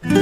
आज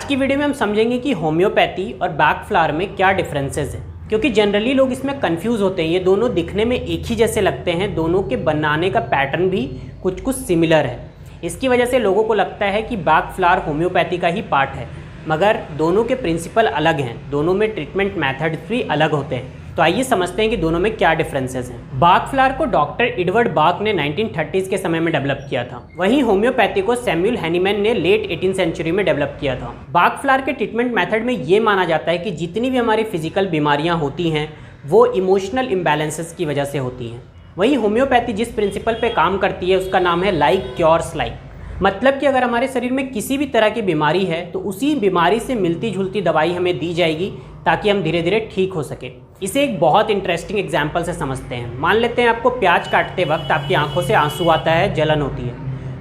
की वीडियो में हम समझेंगे कि होम्योपैथी और बाग फ्लावर में क्या डिफरेंसेस हैं, क्योंकि जनरली लोग इसमें कंफ्यूज होते हैं। ये दोनों दिखने में एक ही जैसे लगते हैं, दोनों के बनाने का पैटर्न भी कुछ सिमिलर है। इसकी वजह से लोगों को लगता है कि बाग फ्लावर होम्योपैथी का ही पार्ट है, मगर दोनों के प्रिंसिपल अलग हैं, दोनों में ट्रीटमेंट मेथड्स भी अलग होते हैं। तो आइए समझते हैं कि दोनों में क्या डिफरेंसेस हैं। बाग फ्लावर को डॉक्टर एडवर्ड बाक ने 1930s के समय में डेवलप किया था। वहीं होम्योपैथी को सैमुअल हैनीमैन ने लेट 18th सेंचुरी में डेवलप किया था। बाग फ्लावर के ट्रीटमेंट मेथड में ये माना जाता है कि जितनी भी हमारी फिजिकल बीमारियां होती हैं वो इमोशनल इम्बैलेंसेस की वजह से होती हैं। वहीं होम्योपैथी जिस प्रिंसिपल पे काम करती है उसका नाम है लाइक क्योर्स लाइक। मतलब कि अगर हमारे शरीर में किसी भी तरह की बीमारी है तो उसी बीमारी से मिलती जुलती दवाई हमें दी जाएगी ताकि हम धीरे धीरे ठीक हो सके। इसे एक बहुत इंटरेस्टिंग एग्जाम्पल से समझते हैं। मान लेते हैं आपको प्याज काटते वक्त आपकी आंखों से आंसू आता है, जलन होती है,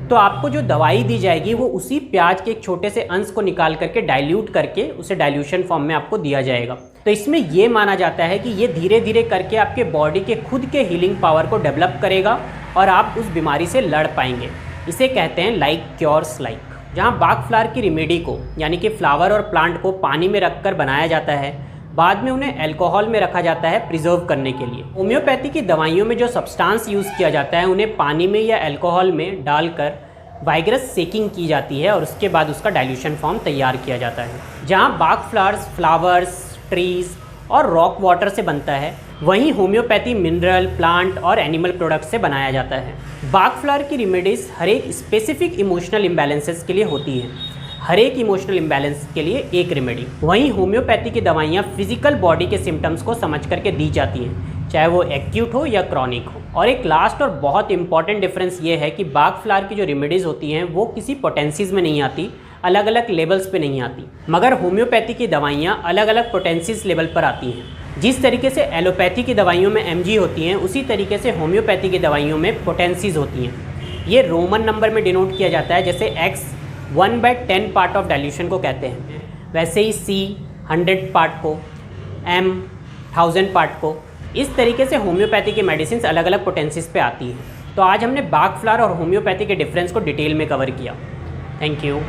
तो आपको जो दवाई दी जाएगी वो उसी प्याज के एक छोटे से अंश को निकाल करके डाइल्यूट करके उसे डाइल्यूशन फॉर्म में आपको दिया जाएगा। तो इसमें ये माना जाता है कि ये धीरे धीरे करके आपके बॉडी के खुद के हीलिंग पावर को डेवलप करेगा और आप उस बीमारी से लड़ पाएंगे। इसे कहते हैं लाइक क्योर्स लाइक। जहाँ बाग फ्लावर की रेमेडी को यानी कि फ्लावर और प्लांट को पानी में रखकर बनाया जाता है, बाद में उन्हें अल्कोहल में रखा जाता है प्रिजर्व करने के लिए। होम्योपैथी की दवाइयों में जो सब्सटेंस यूज़ किया जाता है उन्हें पानी में या अल्कोहल में डालकर वाइग्रस सेकिंग की जाती है और उसके बाद उसका डाइल्यूशन फॉर्म तैयार किया जाता है। जहाँ बाग फ्लावर्स, ट्रीज़ और रॉक वाटर से बनता है, वहीं होम्योपैथी मिनरल, प्लांट और एनिमल प्रोडक्ट से बनाया जाता है। बाग फ्लावर की रेमेडीज़ हर एक स्पेसिफिक इमोशनल इम्बैलेंसेस के लिए होती है, हर एक इमोशनल इम्बैलेंस के लिए एक रेमेडी। वहीं होम्योपैथी की दवाइयाँ फिजिकल बॉडी के सिम्टम्स को समझ करके दी जाती हैं, चाहे वो एक्यूट हो या क्रॉनिक हो। और एक लास्ट और बहुत इंपॉर्टेंट डिफरेंस ये है कि बाग फ्लावर की जो रेमेडीज़ होती हैं वो किसी पोटेंसीज में नहीं आती, अलग अलग लेवल्स पे नहीं आती, मगर होम्योपैथी की दवाइयाँ अलग अलग पोटेंसीज लेवल पर आती हैं। जिस तरीके से एलोपैथी की दवाइयों में mg होती हैं, उसी तरीके से होम्योपैथी की दवाइयों में पोटेंसीज होती हैं। ये रोमन नंबर में डिनोट किया जाता है, जैसे x 1/10 पार्ट ऑफ डाइल्यूशन को कहते हैं, वैसे ही c 100 पार्ट को, m 1000 पार्ट को। इस तरीके से होम्योपैथी की मेडिसिन अलग अलग पोटेंसीज पे आती हैं। तो आज हमने बाग फ्लावर और होम्योपैथी के डिफरेंस को डिटेल में कवर किया। Thank you.